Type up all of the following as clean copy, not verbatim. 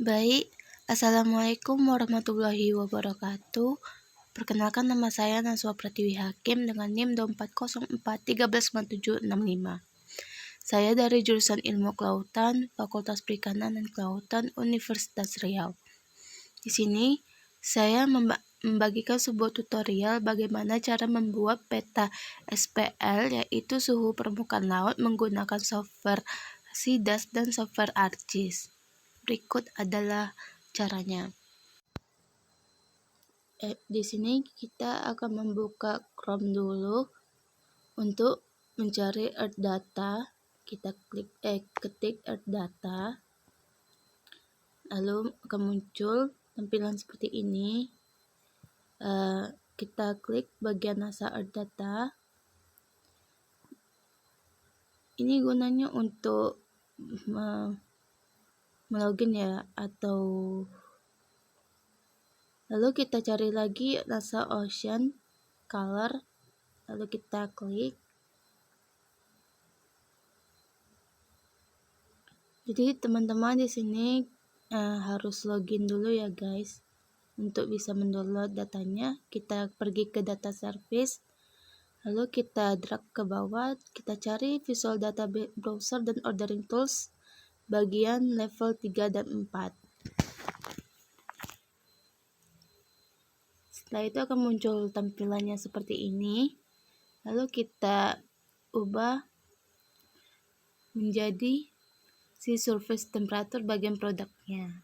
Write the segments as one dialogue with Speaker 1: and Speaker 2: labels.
Speaker 1: Baik, Assalamualaikum warahmatullahi wabarakatuh. Perkenalkan, nama saya Naswa Pratiwi Hakim dengan NIM 2404139765. Saya dari jurusan Ilmu Kelautan, Fakultas Perikanan dan Kelautan, Universitas Riau. Di sini saya membagikan sebuah tutorial bagaimana cara membuat peta SPL, yaitu suhu permukaan laut, menggunakan software SIDAS dan software ArcGIS. Berikut adalah caranya. Di sini kita akan membuka Chrome dulu untuk mencari Earth Data. Kita ketik Earth Data, lalu akan muncul tampilan seperti ini. Kita klik bagian NASA Earth Data. Ini gunanya untuk melogin ya, atau lalu kita cari lagi NASA Ocean Color, lalu kita klik. Jadi teman-teman di sini harus login dulu ya guys. Untuk bisa mendownload datanya, kita pergi ke data service, lalu kita drag ke bawah, kita cari Visual Data Browser dan Ordering Tools bagian level 3 dan 4. Setelah itu akan muncul tampilannya seperti ini. Lalu kita ubah menjadi si surface temperature bagian produknya.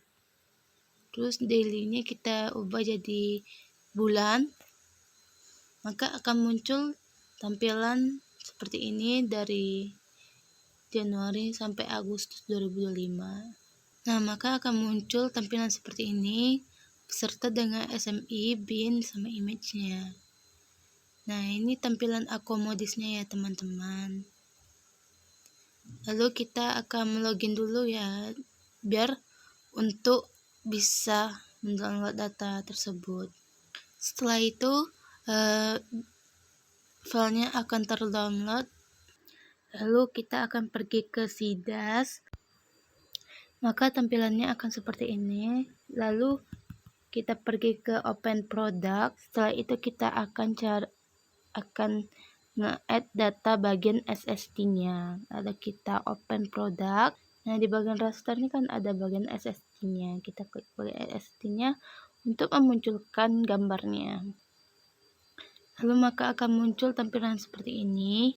Speaker 1: Terus daily-nya kita ubah jadi bulan. Maka akan muncul tampilan seperti ini dari Januari sampai Agustus 2025. Nah, maka akan muncul tampilan seperti ini beserta dengan SMI, bin, sama image-nya. Nah, ini tampilan akomodisnya ya teman-teman. Lalu kita akan login dulu ya, biar untuk bisa mendownload data tersebut. Setelah itu filenya akan terdownload. Lalu kita akan pergi ke SIDAS. Maka tampilannya akan seperti ini. Lalu kita pergi ke Open Product. Setelah itu kita akan nge-add data bagian SST-nya. Lalu kita Open Product. Nah, di bagian raster ini kan ada bagian SST-nya. Kita klik bagian SST-nya untuk memunculkan gambarnya. Lalu maka akan muncul tampilan seperti ini.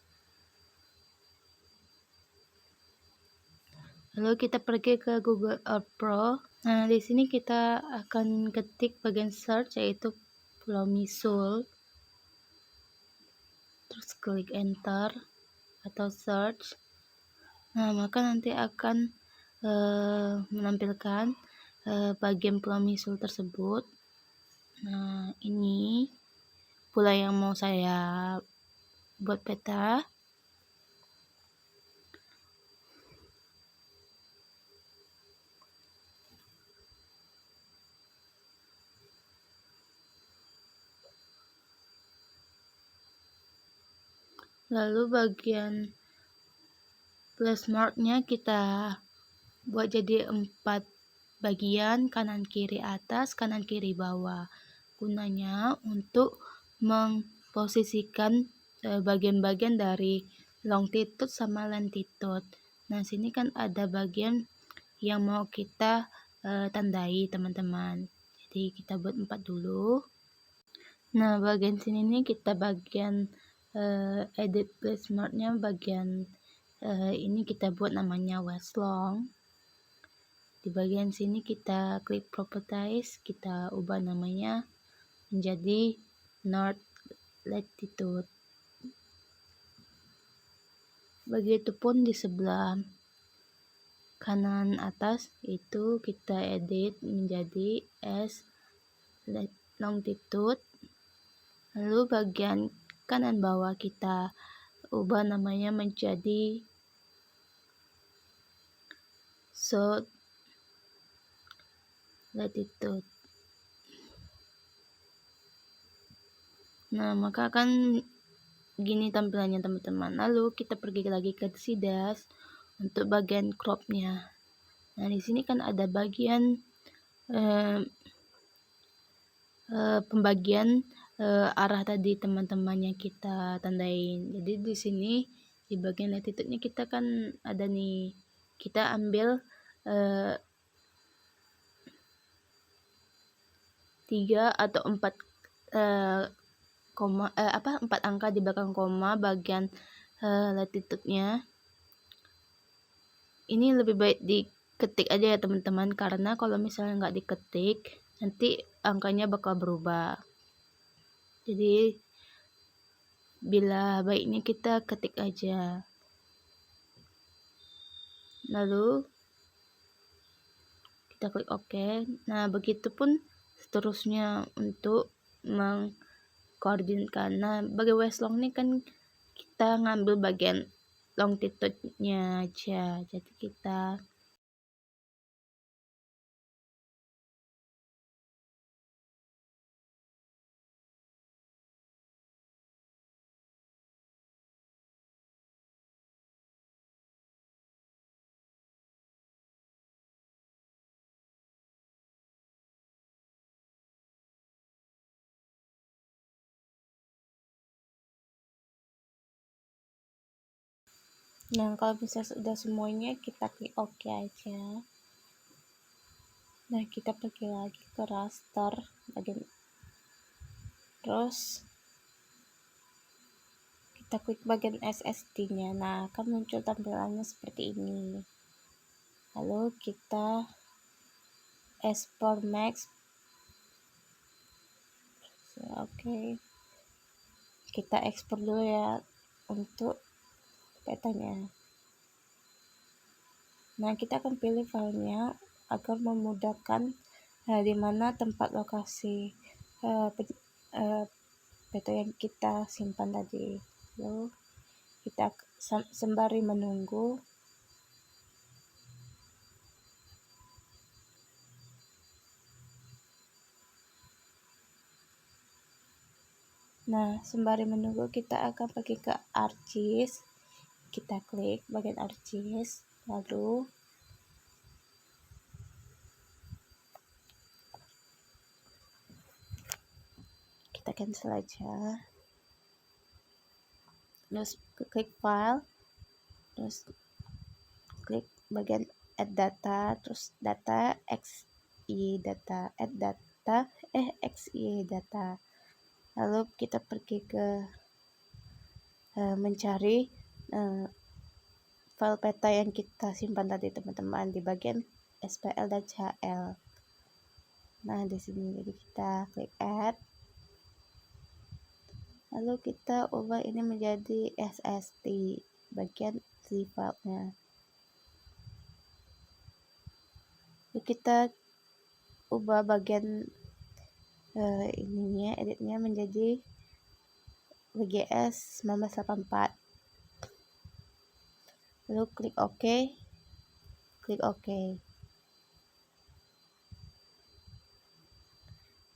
Speaker 1: Lalu kita pergi ke Google Earth Pro. Nah, di sini kita akan ketik bagian search, yaitu Plomisul. Terus klik enter atau search. Nah, maka nanti akan menampilkan bagian Plomisul tersebut. Nah, ini pula yang mau saya buat peta. Lalu bagian plus marknya kita buat jadi 4 bagian, kanan kiri atas, kanan kiri bawah. Gunanya untuk memposisikan bagian-bagian dari longitude sama latitude. Nah, sini kan ada bagian yang mau kita tandai teman-teman. Jadi kita buat 4 dulu. Nah, bagian sini nih kita bagian edit place marknya, bagian ini kita buat namanya west long. Di bagian sini kita klik properties, kita ubah namanya menjadi north latitude. Begitupun di sebelah kanan atas itu kita edit menjadi as longitude. Lalu bagian kanan bawah kita ubah namanya menjadi south latitude. Nah, maka akan gini tampilannya teman-teman. Lalu kita pergi lagi ke SIDAS untuk bagian cropnya. Nah, di sini kan ada bagian pembagian arah tadi teman-teman yang kita tandain. Jadi di sini di bagian latitude-nya kita kan ada nih, kita ambil 3 atau 4 4 angka di belakang koma bagian latitude-nya. Ini lebih baik diketik aja ya teman-teman, karena kalau misalnya nggak diketik nanti angkanya bakal berubah. Jadi bila baiknya kita ketik aja. Lalu kita klik OK. Nah, begitupun seterusnya untuk mengkoordinatkan. Nah, bagi Westlock ini kan kita ngambil bagian longitude-nya aja. Jadi kita Nah, kalau misalnya sudah semuanya, kita klik OK aja. Nah, kita pergi lagi ke raster bagian, terus kita klik bagian SSD-nya. Nah, akan muncul tampilannya seperti ini. Lalu kita export max. Oke. Kita ekspor dulu ya untuk petanya. Nah, kita akan pilih filenya agar memudahkan di mana tempat lokasi peta yang kita simpan tadi. Lalu kita sembari menunggu. Nah, sembari menunggu kita akan pergi ke ArcGIS. Kita klik bagian ArcGIS, lalu kita cancel aja. Terus klik file, terus klik bagian add data, terus data xy data, add data xy data. Lalu kita pergi ke mencari file peta yang kita simpan tadi teman-teman di bagian SPL dan CHL. Nah, di sini jadi kita klik add. Lalu kita ubah ini menjadi SST bagian zip file-nya. Lalu kita ubah bagian ininya, editnya menjadi WGS 1984. Lalu klik OK. Klik OK.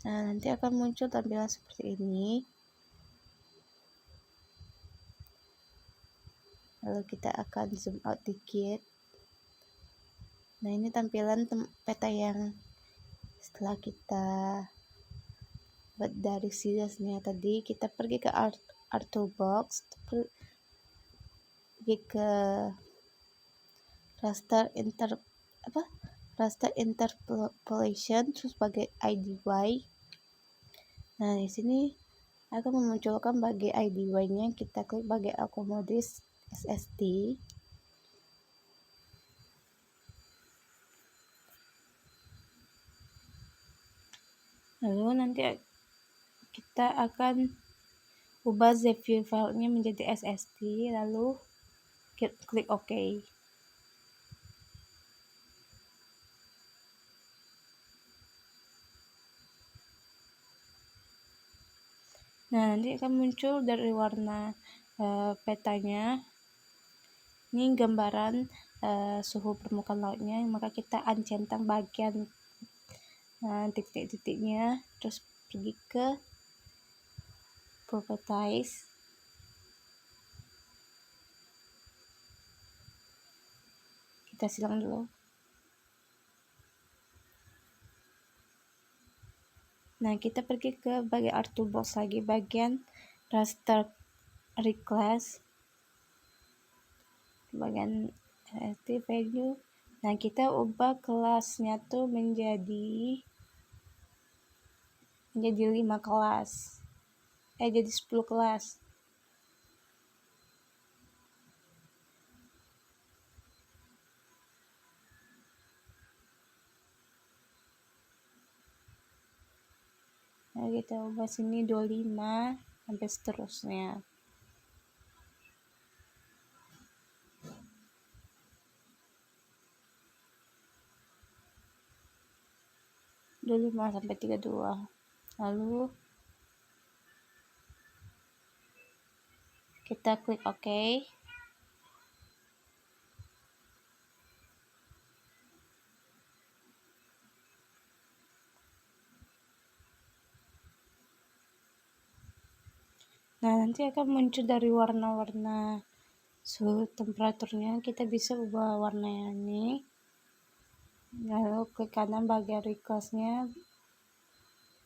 Speaker 1: Nah, nanti akan muncul tampilan seperti ini. Lalu kita akan zoom out dikit. Nah, ini tampilan peta yang setelah kita buat dari seriesnya tadi. Kita pergi ke Art Toolbox, pergi ke raster interpolation, terus pakai IDY. Nah, di sini akan memunculkan bagai IDY-nya. Kita klik bagai accommodate SST. Lalu nanti kita akan ubah zip file-nya menjadi SST, lalu klik OK. Nah, nanti akan muncul dari warna petanya. Ini gambaran suhu permukaan lautnya, maka kita uncentang bagian titik-titiknya, terus pergi ke properties. Kita silang dulu. Nah, kita pergi ke bagian art toolbox lagi, bagian raster reclass, bagian active value. Nah, kita ubah kelasnya tuh menjadi 5 kelas. Jadi 10 kelas. Nah, kita ubah sini 25 sampai seterusnya. Dulu 5 sampai 32. Lalu kita klik OK. Nah, nanti akan muncul dari warna-warna suhu temperaturnya. Kita bisa ubah warnanya ini. Lalu ke kanan bagian reclassnya,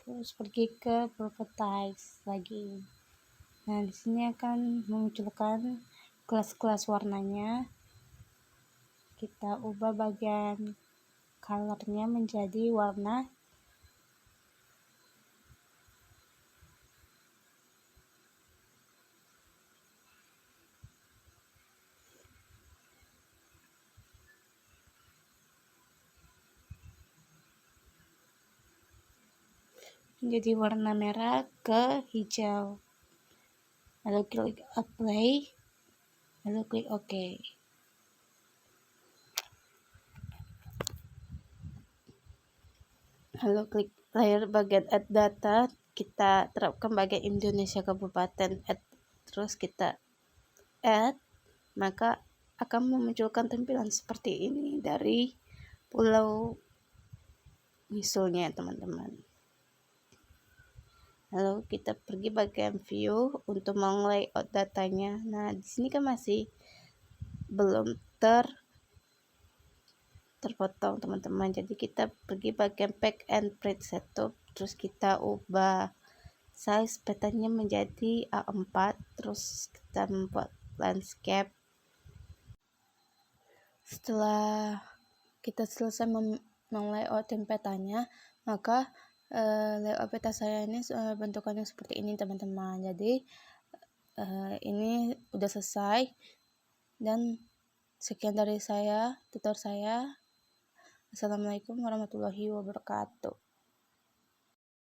Speaker 1: terus pergi ke properties lagi. Nah, di sini akan memunculkan kelas-kelas warnanya. Kita ubah bagian colornya menjadi warna merah ke hijau. Lalu klik apply, lalu klik OK. Lalu klik layer bagian add data, kita terapkan bagian Indonesia Kabupaten add, terus kita add, maka akan memunculkan tampilan seperti ini dari pulau misalnya teman-teman. Lalu kita pergi bagian view untuk meng-layout datanya. Nah, di sini kan masih belum terpotong teman-teman. Jadi kita pergi bagian pack and print setup, terus kita ubah size petanya menjadi A4, terus kita membuat landscape. Setelah kita selesai meng-layout petanya, maka layout peta saya ini bentukannya seperti ini teman-teman. Jadi ini udah selesai, dan sekian dari saya, tutor saya. Assalamualaikum warahmatullahi wabarakatuh.